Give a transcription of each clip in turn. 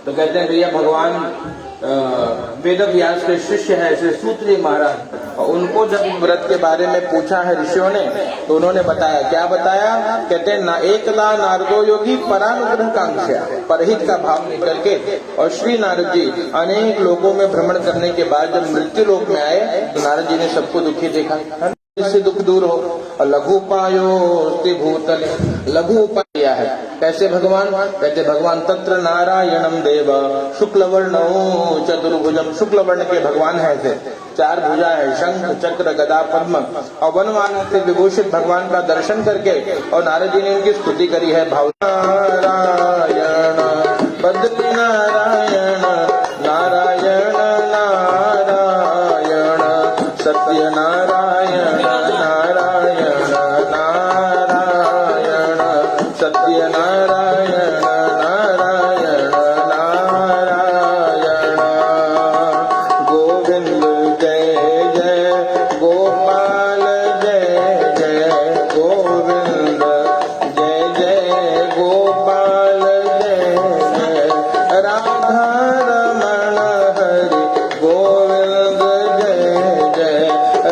तो कहते हैं भैया भगवान वेद व्यास के शिष्य है श्री सूत्री महाराज, और उनको जब व्रत के बारे में पूछा है ऋषियों ने तो उन्होंने बताया, क्या बताया? कहते हैं ना एकला नारदो योगी परानुग्रह कांक्षा, परहित का भाव निकल के, और श्री नारद जी अनेक लोगों में भ्रमण करने के बाद जब मृत्यु लोक में आए तो नारद जी ने सबको दुखी देखा, इससे दुख दूर हो। और लघु उपायो भूतल, लघु उपाय किया है। कैसे भगवान? कहते भगवान तत्र नारायणम देव शुक्ल वर्ण चतुर्भुजम, शुक्ल वर्ण के भगवान है थे, चार भुजा है, शंख चक्र गदा पद्म, और वनमान से विभूषित भगवान का दर्शन करके और नारद जी ने उनकी स्तुति करी है। भाव नारायण बद्री नारायण नारायण नारायण सत्य नारायण नारायण नारायण सत्य नारायण नारायण नारायण गोविंद जय जय गोपाल जय जय गोविंद जय जय गोपाल जय जय राधा रमण हरि गोविंद जय जय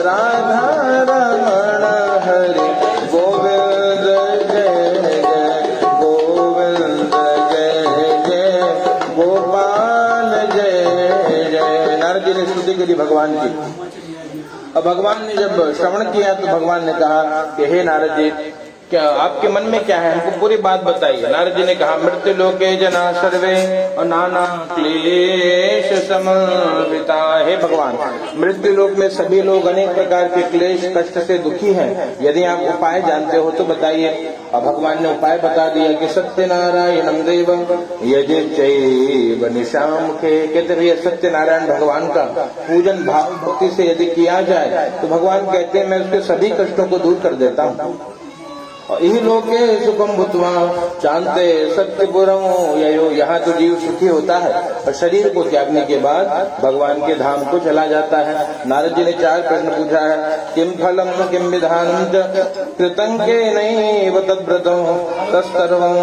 राधा रमण हरि गोविंद जय जय गोविंद जय जय गोपाल जय जय। नारद जी ने स्तुति करी भगवान की। अब भगवान ने जब श्रवण किया तो भगवान ने कहा कि हे नारद जी, क्या आपके मन में क्या है, हमको पूरी बात बताइए। नारद जी ने कहा, मृत्यु लोके जना सर्वे और नाना क्लेश समन्विता। हे भगवान, मृत्यु लोक में सभी लोग अनेक प्रकार के क्लेश कष्ट से दुखी हैं, यदि आप उपाय जानते हो तो बताइए। और भगवान ने उपाय बता दिया कि सत्यनारायणम देवम यजिचैव निशामुखे। कहते भैया सत्यनारायण भगवान का पूजन भाव भक्ति से यदि किया जाए तो भगवान कहते हैं मैं उसके सभी कष्टों को दूर कर देता हूँ। और यही लोके सुखम भूतवा जानते सत्यपुरम ययो, यहाँ तो जीव सुखी होता है और शरीर को त्यागने के बाद भगवान के धाम को चला जाता है। नारद जी ने 4 प्रश्न पूछा है, किम फलम किम विधानम कृतं केनैव तद्व्रतं तत्सर्वं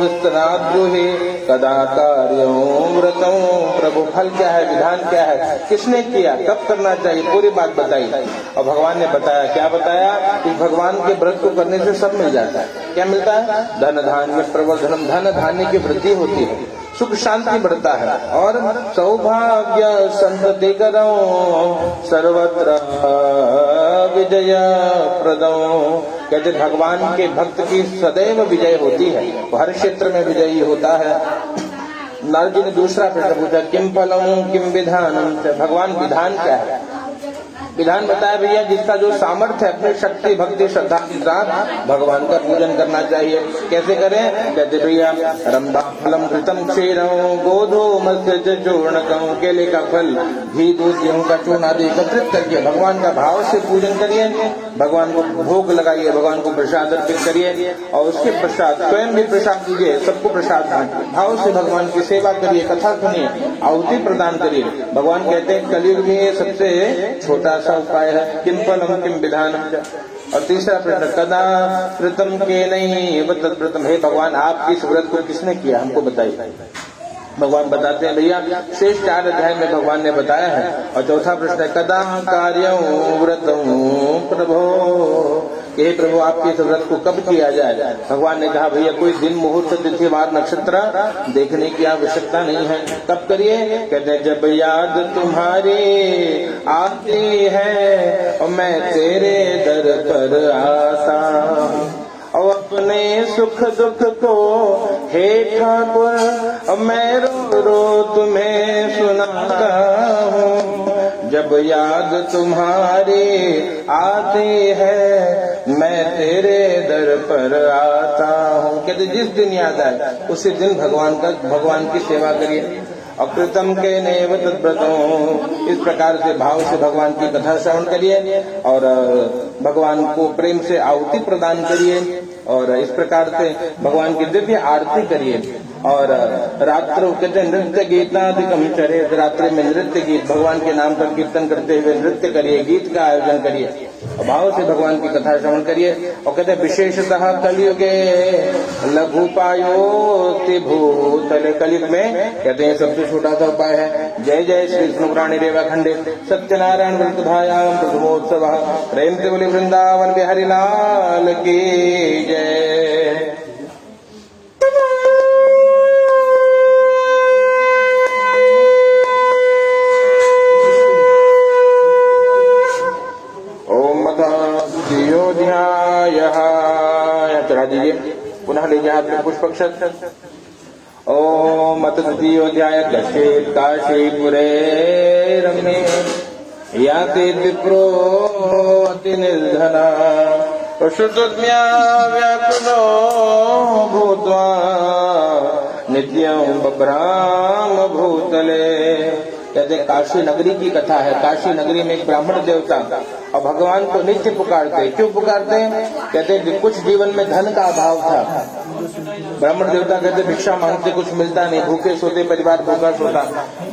विस्तरात् ब्रूहि कदा कार्यं व्रतं। प्रभु फल क्या है, विधान क्या है, किसने किया, कब करना चाहिए, पूरी बात बताई। और भगवान ने बताया, क्या बताया कि भगवान के व्रत को करने से सब मिल जाता है। क्या मिलता है? धन धान्य प्रवर्धनम, धन धान्य की वृद्धि होती है, सुख शांति बढ़ता है, और सौभाग्य संतति करो सर्वत्र विजय प्रदो। कहते भगवान के भक्त की सदैव विजय होती है, वो हर क्षेत्र में विजयी होता है। नारद जी ने दूसरा प्रश्न पूछा, किम फलम किम विधानम। भगवान विधान क्या है? विधान बताया भैया, जिसका जो सामर्थ्य है अपनी शक्ति भक्ति श्रद्धा के साथ भगवान का पूजन करना चाहिए। कैसे करें? कहते भैया रंभा फलम घृतम क्षीरम गोधो मत्स्य चूर्णकम, केले का फल घी दूध गेहूं का चूर्ण आदि एकत्रित करके भगवान का भाव से पूजन करिए, भगवान को भोग लगाइए, भगवान को प्रसाद अर्पित करिए, और उसके प्रसाद स्वयं भी प्रसाद दीजिए, सबको प्रसाद बांटिए, भाव से भगवान की सेवा करिए, कथा सुनिए, आहुति प्रदान करिए। भगवान कहते हैं कलयुग में ये सबसे छोटा सा उपाय है, किम फलम किम विधान। और तीसरा प्रश्न, कदा कृतम केनैव तद्व्रतम। हे भगवान, आपकी इस व्रत को किसने किया, हमको बताइए। भगवान बताते हैं भैया, शेष 4 अध्याय में भगवान ने बताया है। और चौथा प्रश्न है, कदा कार्यं व्रतं प्रभो। हे प्रभु, आपके इस व्रत को कब किया जाए? भगवान ने कहा भैया कोई दिन मुहूर्त तिथि वार नक्षत्र देखने की आवश्यकता नहीं है। कब करिए? कहते हैं जब याद तुम्हारी आती है और मैं तेरे दर पर आता, और अपने सुख दुख को हे ठाकुर मैं रो रो तुम्हें सुनाता हूँ। जब याद तुम्हारी आती है मैं तेरे दर पर आता हूँ। कहते जिस दिन याद आए उसी दिन भगवान की सेवा करिए। अकृतम के नैव तद्व्रतम्, इस प्रकार से भाव से भगवान की कथा श्रवण करिए और भगवान को प्रेम से आहुति प्रदान करिए, और इस प्रकार से भगवान की दिव्य आरती करिए। और रात्रो कहते नृत्य गीतादिकम चरे, रात्रि में नृत्य गीत भगवान के नाम पर कीर्तन करते हुए नृत्य करिए, गीत का आयोजन करिए, भाव से भगवान की कथा श्रवण करिए। और कहते विशेषतः कलयुगे लघुपायोति भूतले, कलयुग में कहते हैं सबसे छोटा सा उपाय है। जय जय श्री विष्णु पुराणे रेवाखंडे सत्यनारायण व्रतधायाम प्रथमोत्सव प्रेम से बोले वृंदावन बिहारी लाल की जय। चढ़ा दीजिए, पुनः लीजिए हाथ में पुष्पक्षत। ओम अथ द्वितीयोऽध्याय गच्छेत् काशीपुरे रम्ये याति विप्रो अति निर्धना पशुतज्ञा व्याकुलो भूत्वा नित्यं बभ्राम भूतले। कहते काशी नगरी की कथा है। काशी नगरी में एक ब्राह्मण देवता और भगवान को नित्य पुकारते। क्यों पुकारते हैं? कहते कि कुछ जीवन में धन का अभाव था। ब्राह्मण देवता कहते भिक्षा मांगते, कुछ मिलता नहीं, भूखे सोते, परिवार भूखा सोता,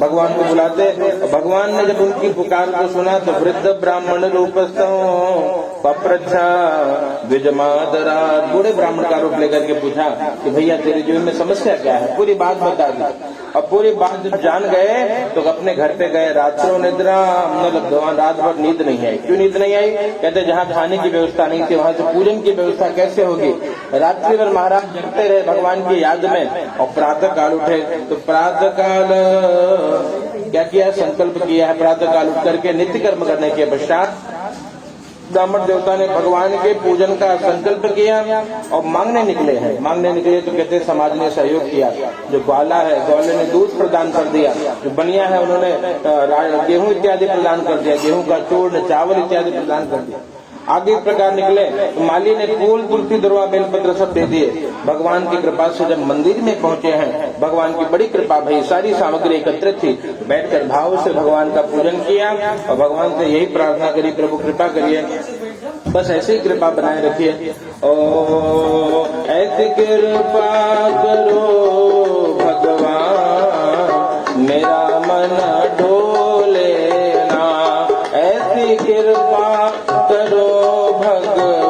भगवान को बुलाते। भगवान ने जब उनकी पुकार को सुना तो वृद्ध ब्राह्मण रूपस्थो पप्रच्छा द्विजमादरा, बूढ़े ब्राह्मण का रूप लेकर के पूछा कि भैया तेरे जीवन में समस्या क्या है, पूरी बात बता दी। अब पूरी बात जब जान गए तो अपने घर पे गए। रात्रो निद्रा न लब्धवान, रात भर नींद नहीं आई। क्यों नींद नहीं आई? कहते जहाँ खाने की व्यवस्था नहीं थी वहां से पूजन की व्यवस्था कैसे होगी। रात्रि भर महाराज जगते रहे भगवान की याद में और प्रातः काल उठे। तो प्रातः काल क्या किया? संकल्प किया है। प्रातः काल उठ करके नित्य कर्म करने के पश्चात ब्राह्मण देवता ने भगवान के पूजन का संकल्प किया और मांगने निकले हैं। मांगने निकले तो कहते समाज ने सहयोग किया। जो ग्वाला है, ग्वाले ने दूध प्रदान कर दिया। जो बनिया है उन्होंने गेहूं इत्यादि प्रदान कर दिया, गेहूं का चूर्ण, चावल इत्यादि प्रदान कर दिया। आगे इस प्रकार निकले तो माली ने फूल, तुलसी, दुर्वा, बेलपत्र सब दे दिए। भगवान की कृपा से जब मंदिर में पहुंचे हैं, भगवान की बड़ी कृपा भई, सारी सामग्री एकत्रित थी। बैठकर भाव से भगवान का पूजन किया और भगवान से यही प्रार्थना करी, प्रभु कृपा करिए, बस ऐसे ही कृपा बनाए रखिए। ओ ऐसी कृपा करो भगवान मेरा मन डोले ना, ऐसी कृपा करो भगवान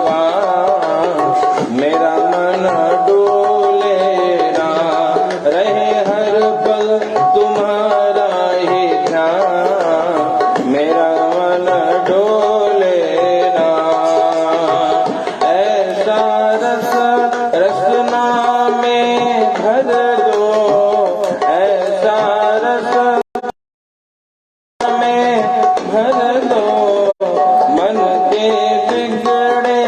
मेरा मन डोले ना, रहे हर पल तुम्हारा ही ध्यान मेरा मन डोले ना। ऐसा रस रसना में भर दो, ऐसा रस में भर दो, मन के बिगड़े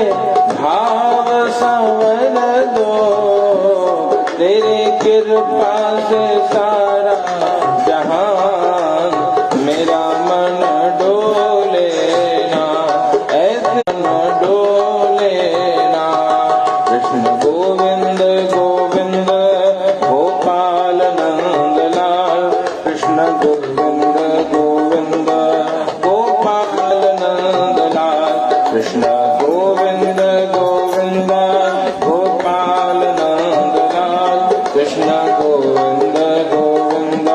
भाव संवर दो, तेरी कृपा से सारा जहान मेरा मन डोले ना, ऐसे मन डोले ना। कृष्ण गोविंद गोविंद गोपाल नंदलाल, कृष्ण गोविंद गोविंद गोपाल नंदलाल, कृष्ण गोविंद गोविंद गोपाल नंदलाल, कृष्ण गोविंद गोविंद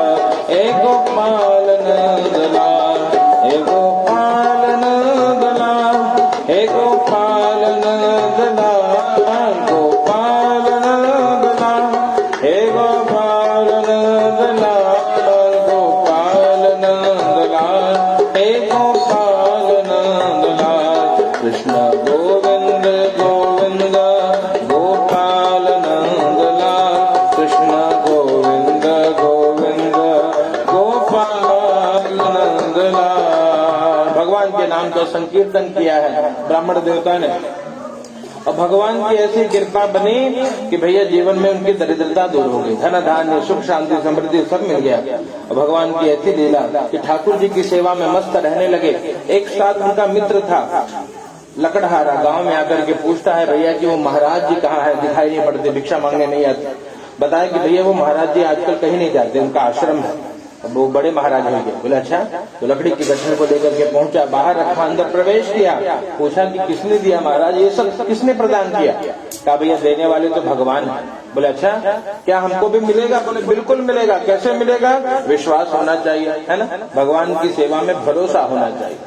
हे गोपाल नंदलाल, हे गोपाल नंदलाल, हे गोपाल नंदलाल, गोपाल नंदलाल, हे गोपाल नंदलाल, गोपाल नंदलाल, हे गोपाल नंदलाल, कृष्ण गोविंद गोविंद गोपाल नंदलाल, कृष्ण गोविंद गोविंद गोपाल नंदलाल। भगवान के नाम का संकीर्तन किया है ब्राह्मण देवता ने और भगवान की ऐसी कृपा बनी कि भैया जीवन में उनकी दरिद्रता दूर हो गई, धन धान्य सुख शांति समृद्धि सब मिल गया। और भगवान की ऐसी लीला कि ठाकुर जी की सेवा में मस्त रहने लगे। एक साथ उनका मित्र था लकड़हारा, गांव में आकर के पूछता है भैया कि वो महाराज जी कहाँ है, दिखाई नहीं पड़ते, भिक्षा मांगने नहीं आते। बताया कि भैया वो महाराज जी आजकल कहीं नहीं जाते, उनका आश्रम है। अब वो बड़े महाराज हो गए। बोले अच्छा, तो लकड़ी की गठर को लेकर के पहुंचा, बाहर रखा, अंदर प्रवेश किया, पूछा कि किसने दिया महाराज, ये सब किसने प्रदान किया? कहा भैया देने वाले तो भगवान है। बोले अच्छा, क्या हमको भी मिलेगा? बोले बिल्कुल मिलेगा। कैसे मिलेगा? विश्वास होना चाहिए, है ना, भगवान की सेवा में भरोसा होना चाहिए।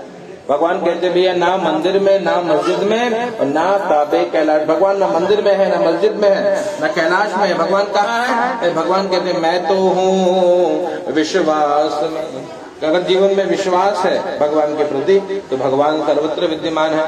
भगवान कहते भैया ना मंदिर में, ना मस्जिद में, और ना काबे कैलाश। भगवान ना मंदिर में है, ना मस्जिद में है, ना कैलाश में है। भगवान कहाँ है? भगवान कहते मैं तो हूँ विश्वास में। अगर जीवन में विश्वास है भगवान के प्रति तो भगवान सर्वत्र विद्यमान है।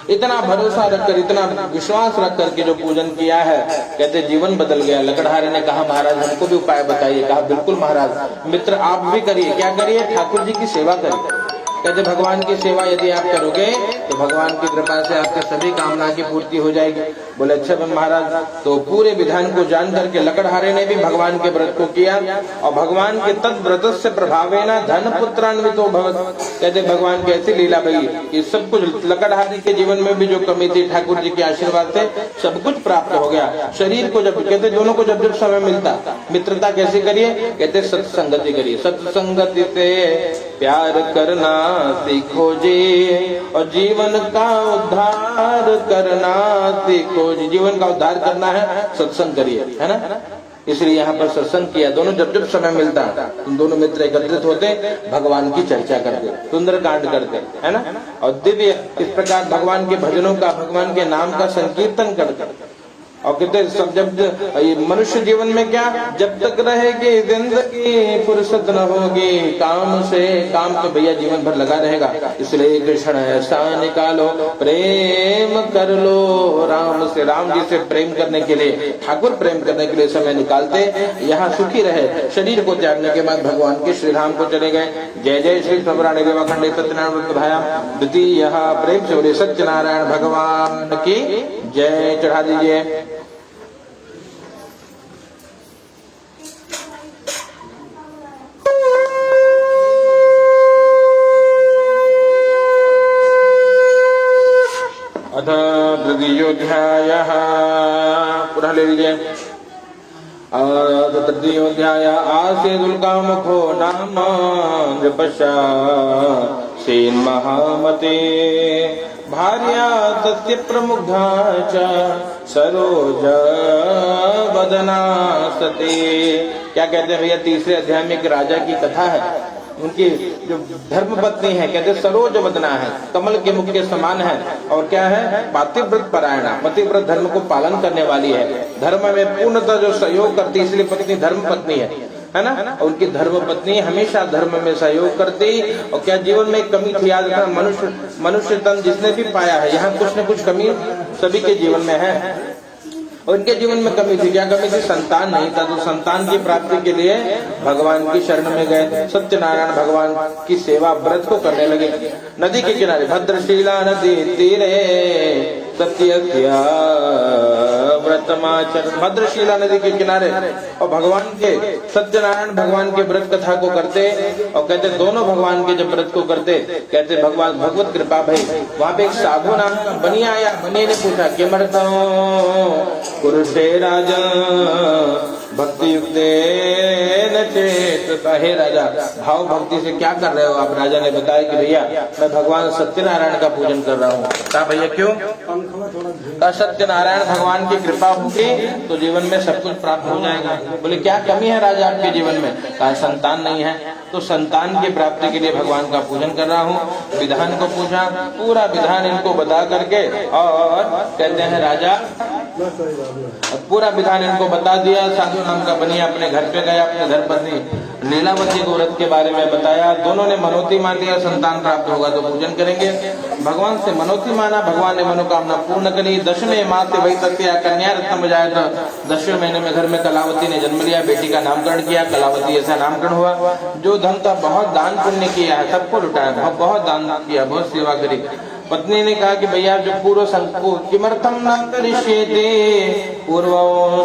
इतना भरोसा रखकर, इतना विश्वास रख करके जो पूजन किया है, कहते जीवन बदल गया। लकड़हारे ने कहा महाराज हमको भी उपाय बताइए। कहा बिल्कुल महाराज, मित्र आप भी करिए। क्या करिए? ठाकुर जी की सेवा करिए। कहते भगवान की सेवा यदि आप करोगे तो भगवान की कृपा से आपके सभी कामना की पूर्ति हो जाएगी। बोले अच्छा महाराज, तो पूरे विधान को जान करके लकड़हारे ने भी भगवान के व्रत को किया, और भगवान के तत्व्रत से प्रभावेना धन पुत्रान्वितो भवत। कहते भगवान की ऐसी लीला भई कि सब कुछ लकड़हारे के जीवन में भी जो कमी थी, ठाकुर जी के आशीर्वाद से सब कुछ प्राप्त हो गया। शरीर को जब, कहते दोनों को जब जब समय मिलता, मित्रता कैसे करिए? कहते सत्संगति करिए। सत्संगति से प्यार करना सीखो जी, और जीवन का उद्धार करना सीखो जी। जीवन का उद्धार करना है, सत्संग करिए, है ना। इसलिए यहाँ पर सत्संग किया। दोनों जब जब समय मिलता तुम दोनों मित्र एकत्रित होते, भगवान की चर्चा करते, सुंदरकांड करते, है ना, और दिव्य इस प्रकार भगवान के भजनों का, भगवान के नाम का संकीर्तन करते। और कहते सब जब मनुष्य जीवन में क्या, जब तक रहेगी जिंदगी फुर्सत न होगी काम से। काम तो भैया जीवन भर लगा रहेगा, इसलिए कृष्ण ऐसा निकालो प्रेम कर लो राम से। राम जी से प्रेम करने के लिए, ठाकुर प्रेम करने के लिए समय निकालते, यहाँ सुखी रहे। शरीर को त्यागने के बाद भगवान के श्री राम को चले गए। जय जय श्री स्वराणी देवाखंडे सत्यनारायण भाया द्वितीय प्रेम से बोले सत्यनारायण भगवान की जय। चढ़ा दीजिए। अथ तृतीयोऽध्यायः, पुनः ले लीजिए। तृतीयोऽध्याय आसेदुल्कामुखो नाम नृपश्या सेन महामते भार्या तस्य प्रमुग्धा च सरोजा वदना सती। क्या कहते हैं भैया? तीसरे अध्याय में एक राजा की कथा है। उनकी जो धर्म पत्नी है, कहते सरोज वदना है, कमल के मुख के समान है, और क्या है? पातिव्रत परायणा, पतिव्रत धर्म को पालन करने वाली है, धर्म में पूर्णतः जो सहयोग करती, इसलिए पत्नी धर्म पत्नी है ना। उनकी धर्म पत्नी हमेशा धर्म में सहयोग करती। और क्या जीवन में कमी थी? याद रखना, मनुष्य तन जिसने भी पाया है, यहाँ कुछ न कुछ कमी सभी के जीवन में है। और इनके जीवन में कमी थी। क्या कमी थी? संतान नहीं था। तो संतान की प्राप्ति के लिए भगवान की शरण में गए। सत्यनारायण भगवान की सेवा व्रत को करने लगे। नदी के किनारे, भद्रशिला नदी तीरे सत्य व्रतमाचर। भद्रशिला नदी के किनारे और भगवान के, सत्यनारायण भगवान के व्रत कथा को करते। और कहते दोनों भगवान के जब व्रत को करते, कहते भगवान भगवत कृपा भाई। वहां पे एक साधु नाम का बनी आया। बनी ने पूछा किमर्थं कुरुषे राजा भक्ति युक्त चेत। हे राजा, भाव भक्ति से क्या कर रहे हो आप? राजा ने बताया कि भैया मैं भगवान सत्यनारायण का पूजन कर रहा हूँ। कहा भैया क्यों? कहा सत्यनारायण भगवान की कृपा होगी तो जीवन में सब कुछ प्राप्त हो जाएगा। बोले क्या कमी है राजा आपके जीवन में? कहा संतान नहीं है, तो संतान की प्राप्ति के लिए भगवान का पूजन कर रहा हूँ। विधान को पूछा, पूरा विधान इनको बता करके, और कहते हैं राजा पूरा विधान इनको बता दिया। साधु नाम का बनिया अपने घर पे गया, अपने धर्मपत्नी लीलावती को व्रत के बारे में बताया। दोनों ने मनोती मान लिया, संतान प्राप्त होगा तो पूजन करेंगे। भगवान से मनोती माना, भगवान ने मनोकामना पूर्ण करी। 10वें माह से वही तथ्य कन्या रत्न जाए तो 10वें महीने में घर में कलावती ने जन्म लिया, बेटी का नामकरण किया। कलावती ऐसा नामकरण हुआ। जो धन का बहुत दान पुण्य किया है सबको लुटाया, बहुत दान किया, बहुत सेवा करी। पत्नी ने कहा कि भैया जो पूर्व संकल्प किमर्थम न करिष्येते पूर्व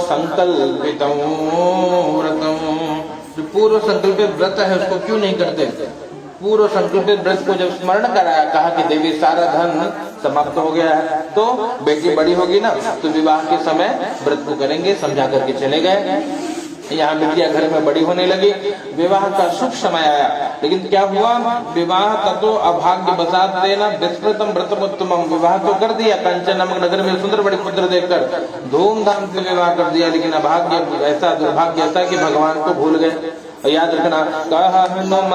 संकल्पितं व्रतम, जो पूर्व संकल्पित व्रत है उसको क्यों नहीं करते? पूर्व संकल्पित व्रत को जब स्मरण कराया, कहा कि देवी सारा धन समाप्त हो गया है, तो बेटी बड़ी होगी ना तो विवाह के समय व्रत को करेंगे, समझा करके चले गए। यहाँ बिटिया घर में बड़ी होने लगी, विवाह का शुभ समय आया। लेकिन क्या हुआ, विवाह का तो अभाग्य बसात देना विस्मृतम व्रतमुत्तमम, विवाह तो कर दिया, कंचन नामक नगर में सुंदर बड़ी पुत्र देखकर धूमधाम से विवाह कर दिया, लेकिन अभाग्य ऐसा, दुर्भाग्य ऐसा कि भगवान को भूल गए। याद रखना, कहा हनुमान,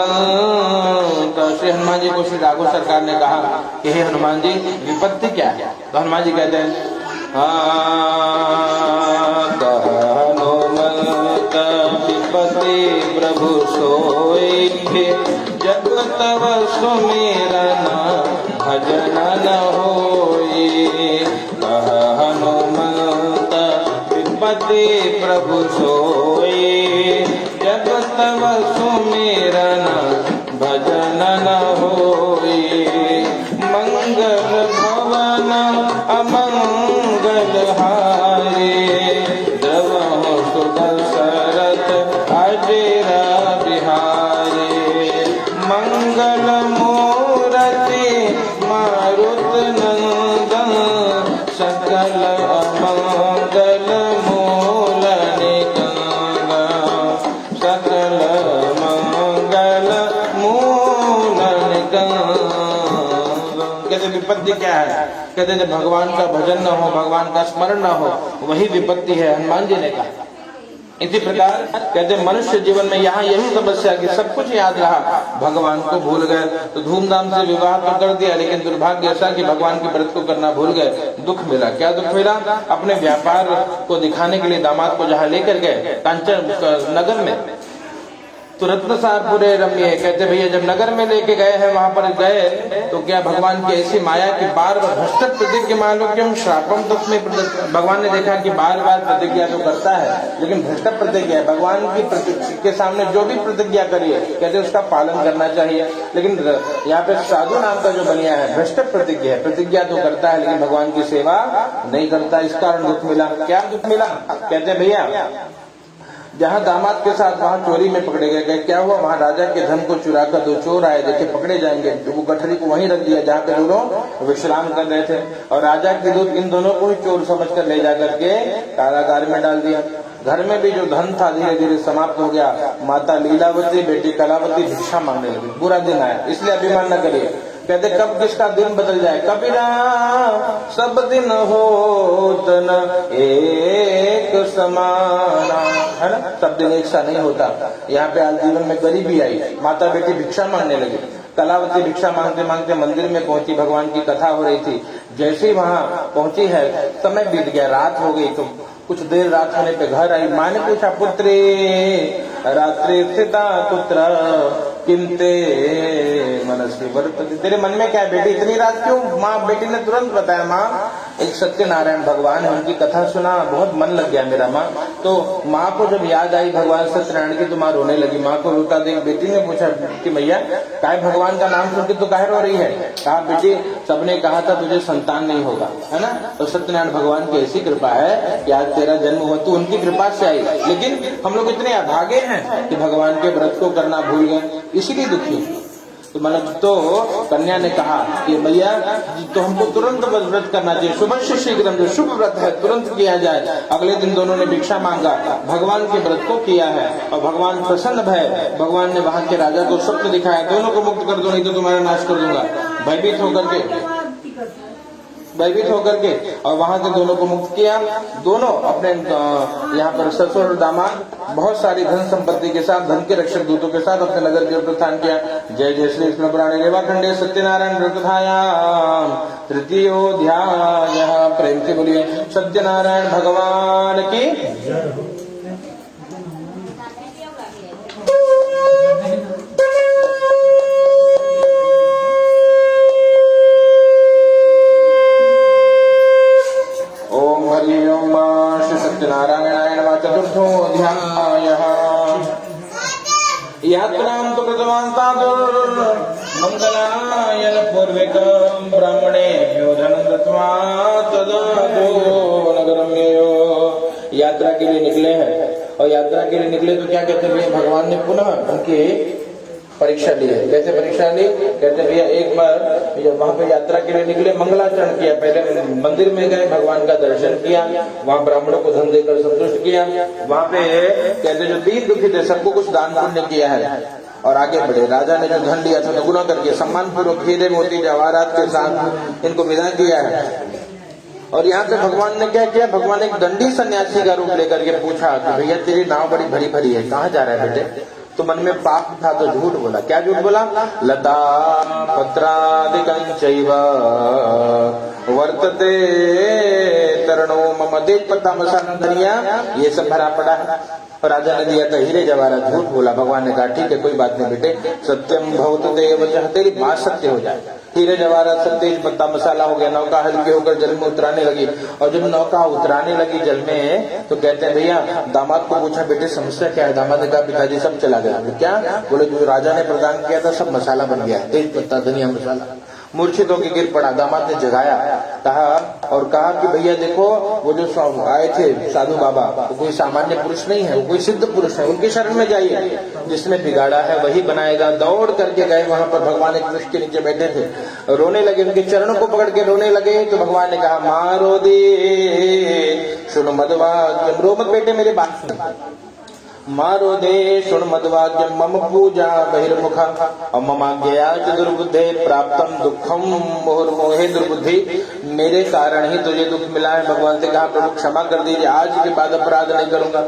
तो श्री हनुमान जी को श्री राघव सरकार ने कहा कि हे हनुमान जी, विपत्ति क्या है? तो हनुमान जी कहते हैं, हनुमत विपत्ति प्रभु सोई, जब तब सुमिरन भजन न होई। हनुमत विपत्ति प्रभु सोई, जब तब सुमिरन भजन न होई। मंगल भवन अमंगल हारे, द्रवहु सुदशरथ अजर बिहारे। मंगल मूर्ति मारुत नंदन, सकल अमंगल मूल निकंदन, सकल मंगल मूल निकंदन। कहते विपत्ति क्या है? कहते जब भगवान का भजन न हो, भगवान का स्मरण न हो, वही विपत्ति है, हनुमान जी ने कहा। इसी प्रकार कहते मनुष्य जीवन में यहाँ यही समस्या कि सब कुछ याद रहा, भगवान को भूल गए। तो धूमधाम से विवाह तो कर दिया, लेकिन दुर्भाग्य ऐसा कि भगवान के व्रत को करना भूल गए। दुख मिला। क्या दुख मिला? अपने व्यापार को दिखाने के लिए दामाद को जहाँ लेकर गए कांचन नगर में, तो रत्नसारपुरे रम्य, कहते भैया जब नगर में लेके गए हैं, वहां पर गए तो क्या भगवान की ऐसी माया की बार बार भ्रष्ट प्रतिज्ञा, मान लो कि हम श्रापम तस्मै, भगवान ने देखा कि बार बार प्रतिज्ञा तो करता है लेकिन भ्रष्ट प्रतिज्ञा है। भगवान की के सामने जो भी प्रतिज्ञा करिए कहते उसका पालन करना चाहिए, लेकिन यहाँ पे साधु नाम का जो बनिया है भ्रष्ट प्रतिज्ञा है, प्रतिज्ञा तो करता है लेकिन भगवान की सेवा नहीं करता। इस कारण दुख मिला। क्या दुख मिला? कहते भैया जहाँ दामाद के साथ वहाँ चोरी में पकड़े गए। क्या हुआ? वहाँ राजा के धन को चुरा कर दो चोर आए, देखे पकड़े जाएंगे, तो वो गठरी को वहीं रख दिया जहाँ पे दोनों विश्राम कर रहे थे, और राजा की दूत इन दोनों को ही चोर समझकर ले जाकर के कारागार में डाल दिया। घर में भी जो धन था धीरे धीरे समाप्त हो गया। माता लीलावती, बेटी कलावती भिक्षा मांगने लगी। बुरा दिन आया, इसलिए अभिमान न करिए। कहते कब किसका दिन बदल जाए। कबीरा सब दिन होत न एक समाना, है ना, सब दिन एक सा नहीं होता। यहाँ पे आज जीवन में गरीबी आई, माता बेटी भिक्षा मांगने लगी। कलावती भिक्षा मांगते मांगते मंदिर में पहुंची, भगवान की कथा हो रही थी। जैसे ही वहां पहुंची है, समय बीत गया, रात हो गई। तो कुछ देर रात होने पे घर आई। माँ ने पूछा, पुत्री रात्रि स्थिता पुत्र किंते मनस्वी वर्तते, तेरे मन में क्या है बेटी, इतनी रात क्यों? माँ बेटी ने तुरंत बताया, माँ एक सत्यनारायण भगवान है, उनकी कथा सुना, बहुत मन लग गया मेरा माँ। तो माँ को जब याद आई भगवान सत्यनारायण की तो माँ रोने लगी। माँ को रोता देख बेटी ने पूछा कि भैया काहे भगवान का नाम सुन के तो काहे रो रही है? कहा बेटी सबने कहा था तुझे संतान नहीं होगा, है ना, तो सत्यनारायण भगवान की ऐसी कृपा है कि आज तेरा जन्म हुआ, तू उनकी कृपा से आई। लेकिन हम लोग इतने अभागे हैं कि भगवान के व्रत को करना भूल गए, इसीलिए दुखी। तो मतलब तो कन्या ने कहा कि भैया तो हमको तुरंत व्रत करना चाहिए, सुबह से शीघ्र जो शुभ व्रत है तुरंत किया जाए। अगले दिन दोनों ने भिक्षा मांगा, भगवान के व्रत को किया है और भगवान प्रसन्न भय। भगवान ने वहां के राजा को स्वप्न दिखाया, दोनों को मुक्त कर दो नहीं तो तुम्हारा नाश कर दूंगा। भयभीत होकर के और वहां से दोनों को मुक्त किया। दोनों अपने यहाँ पर ससुर और दामाद बहुत सारी धन संपत्ति के साथ, धन के रक्षक दूतों के साथ अपने नगर के प्रस्थान किया। जय जय श्री कृष्ण पुराणे रेवाखंडे सत्यनारायण व्रतधायाम तृतीयोऽध्यायः। प्रेम से बोलिए सत्यनारायण भगवान की। सत्यनारायणाय नमः। चतुर्थोऽध्यायः। यात्रां तु कृतवान् साधुर् मंगलायन पूर्वकं ब्राह्मणेभ्यो धनं दत्त्वा तदो नगरं ययो। यात्रा के लिए निकले हैं और यात्रा के लिए निकले तो क्या कहते हैं भगवान ने पुनः उनके परीक्षा ली है। कैसे परीक्षा ली? कहते भैया एक बार वहां पे यात्रा के लिए निकले, मंगलाचरण किया, पहले मंदिर में गए, भगवान का दर्शन किया, वहां ब्राह्मणों को धन देकर संतुष्ट किया, वहां पे कहते जो दीन दुखी थे सबको कुछ दान पुण्य किया है और आगे बढ़े। राजा ने जो धन लिया था दोगुना करके सम्मान पूर्वक हीरे मोती जवाहरात के साथ इनको विदा किया है। और यहाँ पे भगवान ने क्या किया? भगवान एक दंडी सन्यासी का रूप लेकर के पूछा कि भैया तेरी नाव बड़ी भरी भरी है, कहाँ जा रहा है बेटे? तो मन में पाप था तो झूठ बोला। क्या झूठ बोला? लता पत्रादिकं चैव वर्तते तरणो मम, तेज पत्ता मसाला धनिया ये सब भरा पड़ा है। और राजा ने दिया था हीरे जवाहरात, झूठ बोला। भगवान ने कहा ठीक है कोई बात नहीं बेटे, सत्यम भवतु देव वचः, तेरी बात सत्य हो जाए। हीरे जवाहरात सब तेज पत्ता मसाला हो गया, नौका हल्की होकर जल में उतराने लगी। और जब नौका उतराने लगी जल में तो कहते हैं भैया दामाद को पूछा बेटे समस्या क्या है? दामाद ने कहा पिताजी सब चला गया। क्या? बोले जो राजा ने प्रदान किया था सब मसाला बन गया, तेज पत्ता धनिया मसाला। मूर्छित होकर गिर पड़ा। दामाद ने जगाया, कहा कि भैया देखो वो जो आए थे साधु बाबा वो कोई सामान्य पुरुष नहीं है, वो कोई सिद्ध पुरुष है, उनकी शरण में जाइए, जिसने बिगाड़ा है वही बनाएगा। दौड़ करके गए, वहां पर भगवान एक वृक्ष के नीचे बैठे थे, रोने लगे, उनके चरणों को पकड़ के रोने लगे। तो भगवान ने कहा मारो दे सुनो मदवाक्यम, रो मत बेटे मेरे बात सुन, मारो दे सुन मदवाक्यम मम पूजा बहिर्मुखा और ममाज्ञया दुर्बुद्धे प्राप्तम दुखम मुहुर्मोहे, दुर्बुद्धि मेरे कारण ही तुझे दुख मिला है। भगवान से कहा प्रभु क्षमा कर दीजिए, आज के बाद अपराध नहीं करूंगा,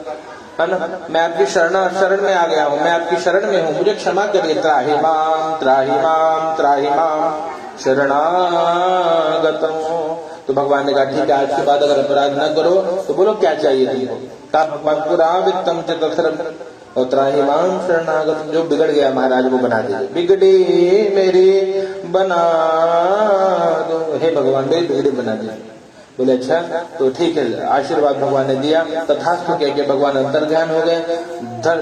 है ना, मैं आपकी शरण में आ गया हूँ, मैं आपकी शरण में हूँ, मुझे क्षमा करिए। त्राहि माम त्राहि माम त्राहि माम शरणागतम। तो भगवान ने कहा ठीक है आज के बाद अगर अपराध न करो तो बोलो क्या चाहिए तुमको? कहा भगवान पुरावित्तम च तथरम और त्राहि माम शरणागतम, जो बिगड़ गया महाराज वो बना दीजिए, बिगड़ी मेरी बना दो, हे भगवान मेरी बिगड़ी बना दीजिए। बोले अच्छा तो ठीक है, आशीर्वाद भगवान ने दिया। तथास्तु कह के भगवान अंतर्ध्यान हो गए।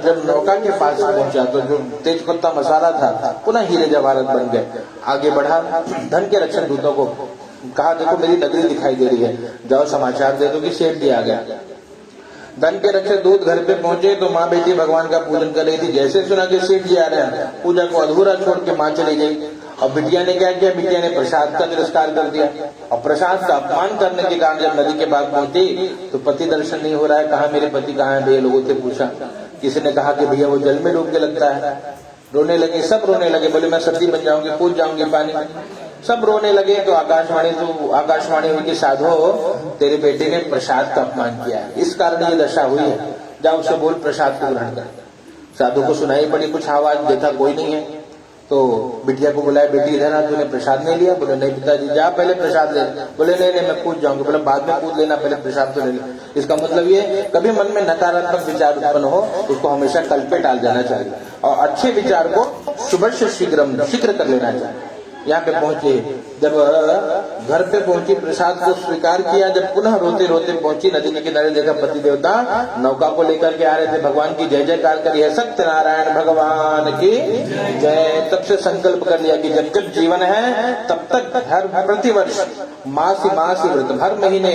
जब नौका के पास पहुंचा तो जो तेज पत्ता मसाला था पुनः हीरे जवाहरात बन गए। आगे बढ़ा, धन के रक्षक दूतों को कहा देखो मेरी नगरी दिखाई दे रही है, जाओ समाचार दे दो कि सेठ जी आ गया। धन के रक्षक दूत घर पे पहुंचे तो माँ बेटी भगवान का पूजन कर रही थी। जैसे सुना कि सेठ जी आ रहे हैं, पूजा को अधूरा छोड़ के माँ चली गई। और बिटिया ने क्या किया? बिटिया ने प्रसाद का तिरस्कार कर दिया और प्रसाद का अपमान करने के कारण जब नदी के पास पहुंची तो पति दर्शन नहीं हो रहा है, कहा मेरे पति कहाँ है भैया? लोगों से पूछा, किसी ने कहा कि भैया वो जल में डूब के लगता है। रोने लगे, सब रोने लगे, बोले मैं सती बन जाऊंगी, कूद जाऊंगी पानी में। सब रोने लगे तो आकाशवाणी हुई कि साधो तेरे बेटे ने प्रसाद का अपमान किया है, इस कारण ये दशा हुई है, जाओ उससे बोल प्रसाद को ग्रहण कर। साधु को सुनाई पड़ी कुछ आवाज, देखा कोई नहीं है तो बिटिया को बुलाया, बेटी इधर आ, तूने प्रसाद नहीं लिया? बोले नहीं पिताजी। जा पहले प्रसाद ले। बोले नहीं मैं कूद जाऊंगी। बोले बाद में कूद लेना, पहले प्रसाद तो ले ले। इसका मतलब ये कभी मन में नकारात्मक विचार उत्पन्न हो उसको हमेशा कल पे टाल देना चाहिए और अच्छे विचार को शुभस्य शीघ्र कर लेना चाहिए। यहाँ पे पहुंचे, जब घर पे पहुंची प्रसाद को स्वीकार किया, जब पुनः रोते रोते पहुंची नदी के किनारे देखा पति देवता नौका को लेकर के आ रहे थे, भगवान की जय जयकार करी है, सत्यनारायण भगवान की जय। तब से संकल्प कर लिया कि जब तक जीवन है तब तक हर प्रतिवर्ष मासी व्रत हर महीने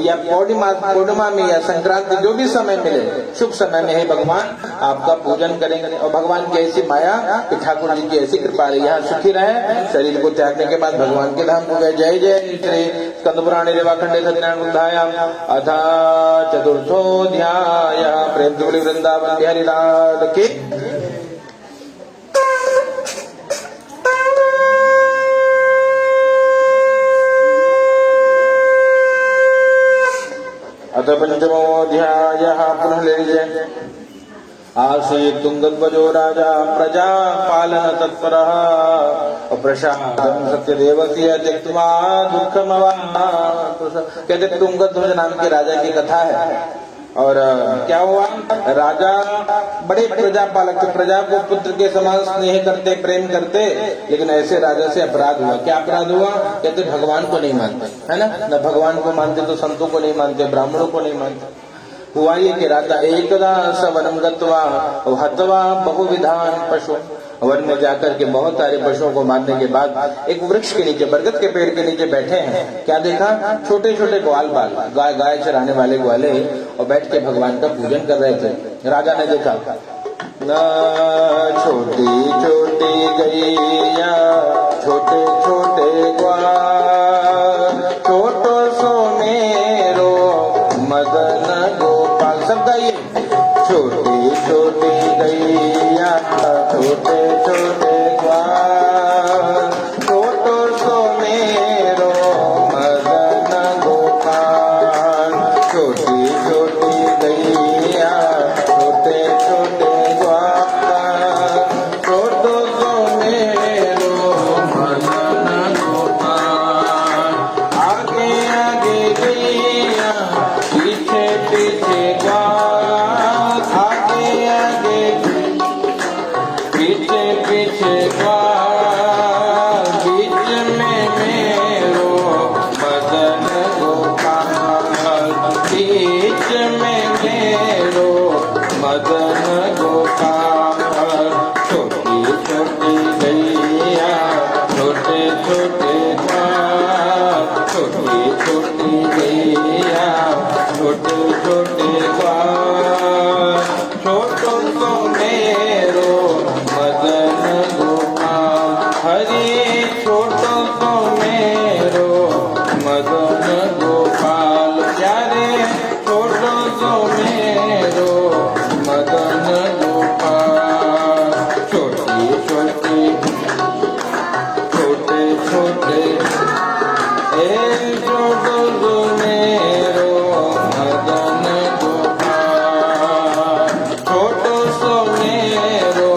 या पूर्णिमा में या संक्रांति जो भी समय मिले शुभ समय में हे भगवान आपका पूजन करेंगे। और भगवान की ऐसी माया कि ठाकुर जी की ऐसी कृपा रही, यहाँ सुखी रहे। शरीर को त्यागने के बाद भगवान के धाम को गए। जय जय श्री स्कंदपुराणे रेवाखंडे सत्यनारायण बुद्धायाम अथ चतुर्थोऽध्याय। प्रेम से बोलिए वृंदावन बिहारी लाल की। अथ पंचमोऽध्यायः। पुनः ले लीजिए। आसीत् तुंगध्वजो राजा प्रजा पालन तत्परः प्रसादं सत्यदेवस्य त्यक्त्वा दुःखमवाप्त। कहते तुंगध्वज नाम के राजा की कथा है। और क्या हुआ? राजा बड़े प्रजा पालक थे, प्रजा को पुत्र के समान स्नेह करते, प्रेम करते, लेकिन ऐसे राजा से अपराध हुआ। क्या अपराध हुआ? कहते भगवान को नहीं मानते, है ना, न भगवान को मानते तो संतों को नहीं मानते, ब्राह्मणों को नहीं मानते। हुआ ये कि राजा एकदा सवनम गत्वा हत्वा बहुविधान पशु, वन में जाकर के बहुत सारे पशुओं को मारने के बाद एक वृक्ष के नीचे, बरगद के पेड़ के नीचे बैठे हैं। क्या देखा? छोटे छोटे ग्वाल बाल, गाय चराने वाले ग्वाले, और बैठ के भगवान का पूजन कर रहे थे। राजा ने देखा ना छोटी छोटी गैया छोटे छोटे ग्वाल, छोटो सो मेरो मदन गोपाल। सब गाइए। छोटी छोटी गैया छोटे छोटे ग्वाल, छोटो सो मेरो मदन गोपाल। छोटी छोटी गैया छोटे छोटे ग्वाल, छोटो सो मेरो मदन गोपाल। आगे आगे गैया पीछे पीछे ग्वाल, आगे आगे पीछे पीछे ग्वाल, बीच में मेरो मदन गोपाल, बीच में मेरो मदन गोपाल। छोटी छोटी गैया छोटे छोटे ग्वाल, छोटी छोटी गैया छोटे छोटे ग्वाल, छोटो तो मेरो मदन गोपाल। हरे छोटो तो मेरो मदन गोपाल, प्यारे छोटो तो मेरो मदन गोपाल। छोटी छोटी छोटे छोटे छोटो तो मेरो मदन गोपाल, छोटो सो मेरो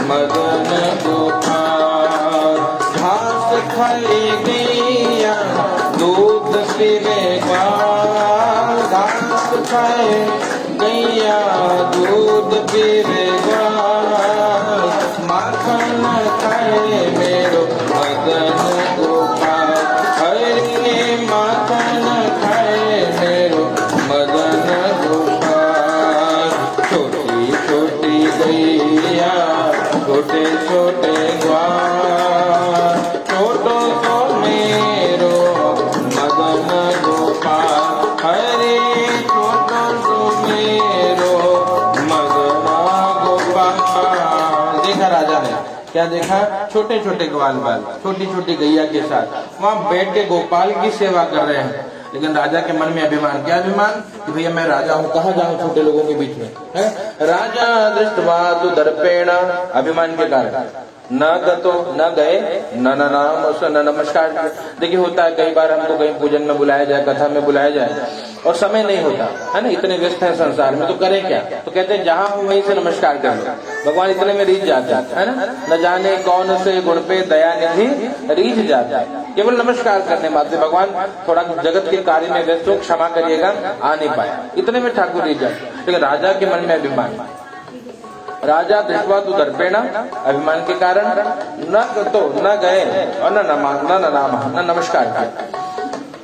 मदन गोपाल। घास खाए गैया दूध पीवे ग्वाल, घास खाए गैया दूध पीवे ग्वाल, माखन खाए मेरो मदन गोपाल। हरे माखन खाए मेरो मदन गोपाल। छोटी छोटी गैया छोटे छोटे ग्वाल, छोटो तो मेरो मदन गोपाल। हरे छोटो तो मेरो मदन गोपाल। देखा राजा ने क्या देखा? छोटे छोटे ग्वाल बाल छोटी छोटी गैया के साथ वहाँ बैठ के गोपाल की सेवा कर रहे हैं। लेकिन राजा के मन में अभिमान, क्या अभिमान कि भैया मैं राजा हूँ, कहाँ जाऊँ छोटे लोगों के बीच में, है? राजा दृष्टवा तु दर्पेण, अभिमान के कारण न गतो न गए न नाम न नमस्कार। देखिए होता है कई बार हमको कहीं पूजन में बुलाया जाए, कथा में बुलाया जाए और समय नहीं होता है ना, इतने व्यस्त है संसार में, तो करें क्या? तो कहते हैं जहां हो वहीं से नमस्कार कर लो। भगवान इतने में रीझ जाते हैं, है ना, न जाने कौन से गुण पे दया निधि रीझ जाता है। केवल नमस्कार करने मात्र भगवान थोड़ा जगत के कार्य में व्यस्त हो, क्षमा करिएगा आ नहीं पाया, इतने में ठाकुर रीझ जाते। लेकिन राजा के मन में अभिमान, राजा दृष्टवा तु दर्पेण, अभिमान के कारण न तो न गए और न नाम न नमस्कार किया।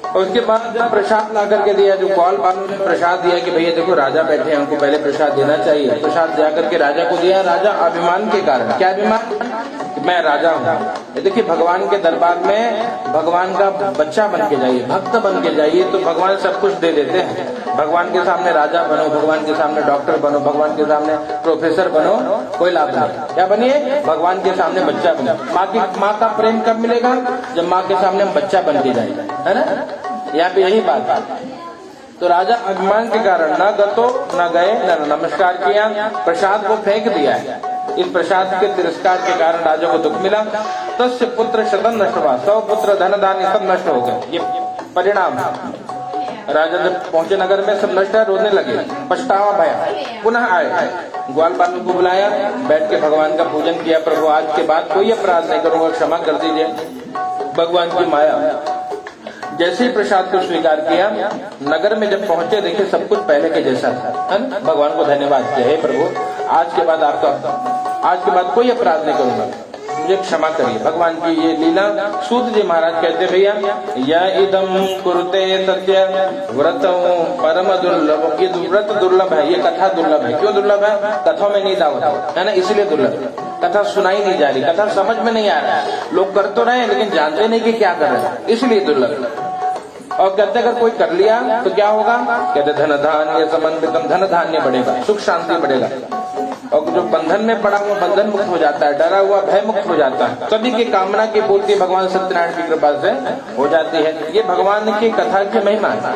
और उसके बाद जब प्रसाद ला करके दिया, जो ग्वाल बालों ने प्रसाद दिया कि भैया देखो राजा बैठे हैं, उनको पहले प्रसाद देना चाहिए, प्रसाद जाकर के राजा को दिया। राजा अभिमान के कारण, क्या अभिमान? मैं राजा हूँ। देखिए भगवान के दरबार में भगवान का बच्चा बन के जाइए, भक्त बन के जाइए, तो भगवान सब कुछ दे देते हैं। भगवान के सामने राजा बनो, भगवान के सामने डॉक्टर बनो, भगवान के सामने प्रोफेसर बनो, कोई लाभ नहीं। क्या बनिए? भगवान के सामने बच्चा बनो। माँ का प्रेम कब मिलेगा? जब माँ के सामने हम बच्चा बन के जाएगा, है ना। यहाँ पे यही बात है। तो राजा अभिमान के कारण न गतो न गए न नमस्कार किया, प्रसाद को फेंक दिया है। इस प्रसाद के तिरस्कार के कारण राजा को दुख मिला। तस्य पुत्र शतन नष्ट हुआ, 100 पुत्र धन धान्य सब नष्ट हो गए। ये परिणाम, राजा जब पहुंचे नगर में सब नष्ट है, रोने लगे, पछतावा भया, पुनः आए, ग्वाल बालों को बुलाया, बैठ के भगवान का पूजन किया। प्रभु आज के बाद कोई अपराध नहीं करूंगा, क्षमा कर दीजिए। भगवान की माया, जैसे ही प्रसाद को स्वीकार किया, नगर में जब पहुंचे देखे सब कुछ पहले के जैसा था। भगवान को धन्यवाद किया, हे प्रभु आज के बाद कोई अपराध नहीं करूंगा, मुझे क्षमा करिए। भगवान की ये लीला। सूत जी महाराज कहते भैया या इदम कुरुते सत्य व्रत परम दुर्लभ, ये व्रत दुर्लभ है, ये कथा दुर्लभ है। क्यों दुर्लभ है? कथाओं में नहीं दावत है ना, इसलिए दुर्लभ। कथा सुनाई नहीं जा रही, कथा समझ में नहीं आ रहा है, लोग कर तो रहे हैं लेकिन जानते नहीं कि क्या कर रहे हैं, इसलिए दुर्लभ। और कहते अगर कोई कर लिया तो क्या होगा, कहते धन धान्य समन्वितम, धन धान्य बढ़ेगा, सुख शांति बढ़ेगा। और जो बंधन में पड़ा हुआ बंधन मुक्त हो जाता है, डरा हुआ भय मुक्त हो जाता है, सभी की कामना की पूर्ति भगवान सत्यनारायण की कृपा से हो जाती है। ये भगवान की कथा की महिमा है।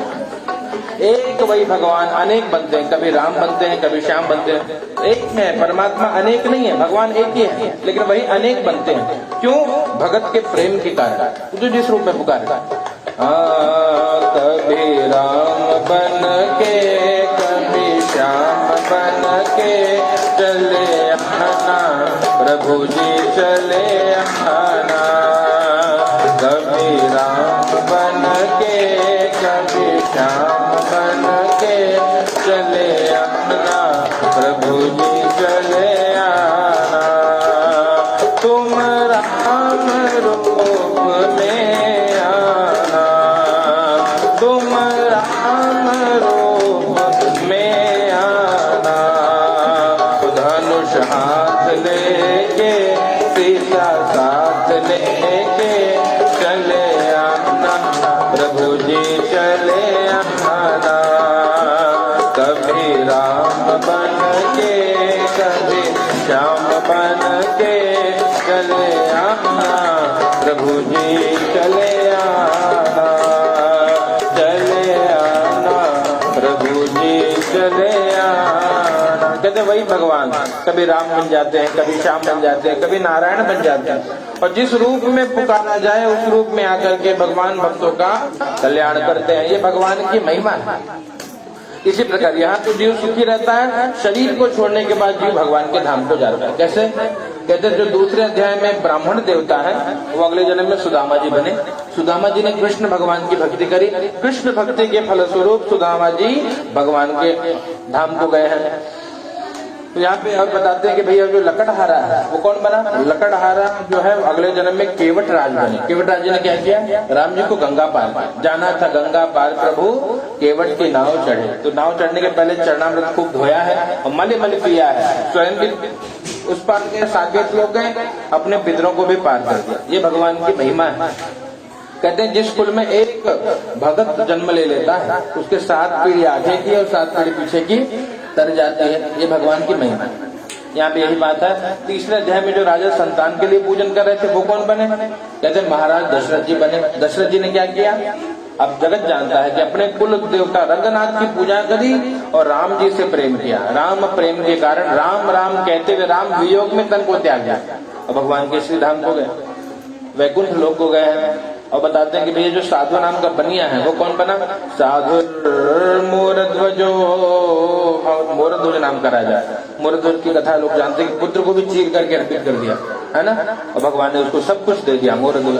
एक वही भगवान अनेक बनते हैं, कभी राम बनते हैं, कभी श्याम बनते हैं। एक में है परमात्मा, अनेक नहीं है, भगवान एक ही है, लेकिन वही अनेक बनते हैं। क्यों? भगत के प्रेम के कारण, जो जिस रूप में पुकारेगा। कभी राम बन के, कभी श्याम बन के चले आना, प्रभु जी चले आना। कभी राम बन के, कभी श्याम बन के चले आना, प्रभु जी चले आना। तुम राम रूप में आना, तुम राम रूप में आना। धनुष हाथ लेके, सीता साथ लेके चले आना, प्रभु जी चले आना। कभी राम बन के, कभी श्याम बन के चले आना, प्रभु जी चले आना, चले आना, प्रभु जी चले आना। कहते वही भगवान कभी राम बन जाते हैं, कभी श्याम बन जाते हैं, कभी नारायण बन जाते हैं। और जिस रूप में पुकारा जाए उस रूप में आकर के भगवान भक्तों का कल्याण करते हैं। ये भगवान की महिमा है। इसी प्रकार यहाँ तो जीव सुखी रहता है, शरीर को छोड़ने के बाद जीव भगवान के धाम को जाता है। कैसे? कहते जो दूसरे अध्याय में ब्राह्मण देवता है वो अगले जन्म में सुदामा जी बने। सुदामा जी ने कृष्ण भगवान की भक्ति करी, कृष्ण भक्ति के फलस्वरूप सुदामा जी भगवान के धाम को गए हैं। तो यहाँ पे और बताते हैं कि भैया जो लकड़हारा है वो कौन बना? लकड़हारा जो है अगले जन्म में केवट राज बने। केवट राज ने क्या किया? राम जी को गंगा पार जाना था, गंगा पार प्रभु केवट की नाव चढ़े। तो नाव चढ़ने के पहले चरणामृत खूब धोया है और मल मल पिया है, स्वयं भी उस पार के साकेत लोग गए, अपने पितरों को भी पार कर दिया। ये भगवान की महिमा है। कहते हैं जिस कुल में एक भगत जन्म ले लेता है उसके 7 पीढ़ी आगे की और 7 पीढ़ी पीछे की तर जाती है। ये भगवान की महिमा है। यहाँ पे यही बात है। तीसरे अध्याय में जो राजा संतान के लिए पूजन कर रहे थे वो कौन बने? कहते हैं महाराज दशरथ जी बने। दशरथ जी ने क्या किया? अब जगत जानता है कि अपने कुल देवता रंगनाथ की पूजा करी और राम जी से प्रेम किया। राम प्रेम के कारण राम राम कहते हुए राम वियोग में तन को त्याग गया और भगवान के श्री धाम को गए, वैकुंठ लोक को गए हैं। और बताते हैं कि भैया जो साधु नाम का बनिया है वो कौन बना? साधु मोरध्वजो, मोरध्वज नाम का राजा। मोरध्वज की कथा लोग जानते हैं कि पुत्र को भी चीर करके अर्पित कर दिया है ना, और भगवान ने उसको सब कुछ दे दिया। मोरध्वज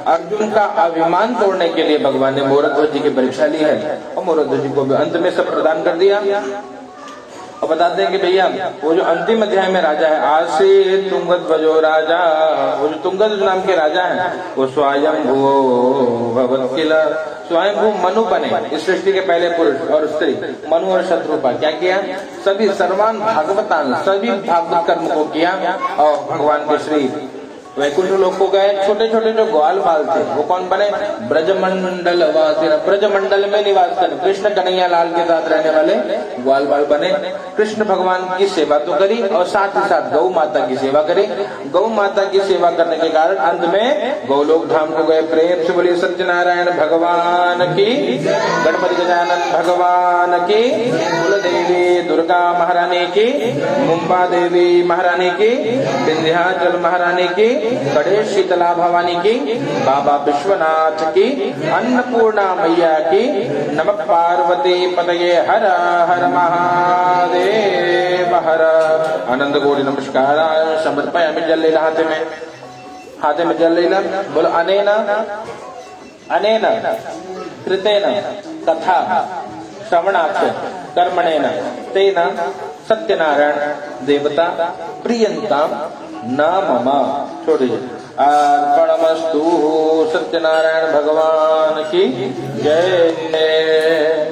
अर्जुन का अभिमान तोड़ने के लिए भगवान ने मोरध्वज जी की परीक्षा ली है और मोरध्वज जी को भी अंत में सब प्रदान कर दिया। और बताते हैं कि भैया वो जो अंतिम अध्याय में राजा है आसे तुंगध्वजो राजा, वो जो तुंगध्वज नाम के राजा हैं वो स्वयंभू भगवत किला, स्वयंभू मनु बने। इस सृष्टि के पहले पुरुष और स्त्री मनु और शत्रुपा क्या किया? सभी सर्वान भागवतान, सभी भागवत कर्म को किया और भगवान के श्री वैकुंठ लोक को गए। छोटे छोटे जो ग्वाल बाल थे वो कौन बने? ब्रजमंडल वासी, ब्रजमंडल में निवास कर कृष्ण कन्हैया लाल के साथ रहने वाले ग्वाल बाल बने। कृष्ण भगवान की सेवा तो करी और साथ ही साथ गौ माता की सेवा करी। गौ माता की सेवा करने के कारण अंत में गौलोक धाम को गए। प्रेम से बोलिए सत्यनारायण भगवान की, गणपति गजानन भगवान की, कुल देवी दुर्गा महारानी की, मुंबा देवी महारानी की, विंध्याचल महारानी की, गणेश शीतला भवानी की, बाबा विश्वनाथ की, अन्नपूर्णा मैया की। नमः पार्वती पतये हर हर महादेव हर। आनंद कोटि नमस्कार समर्पयामि। जल लेला हाथे में जल लेला। बोलो अनेना अनेन कृतेन कथा श्रवणात् कर्मणेन तेन सत्यनारायण देवता प्रियंता न मम। छोड़िए। अर्पणमस्तु। सत्यनारायण भगवान की जय।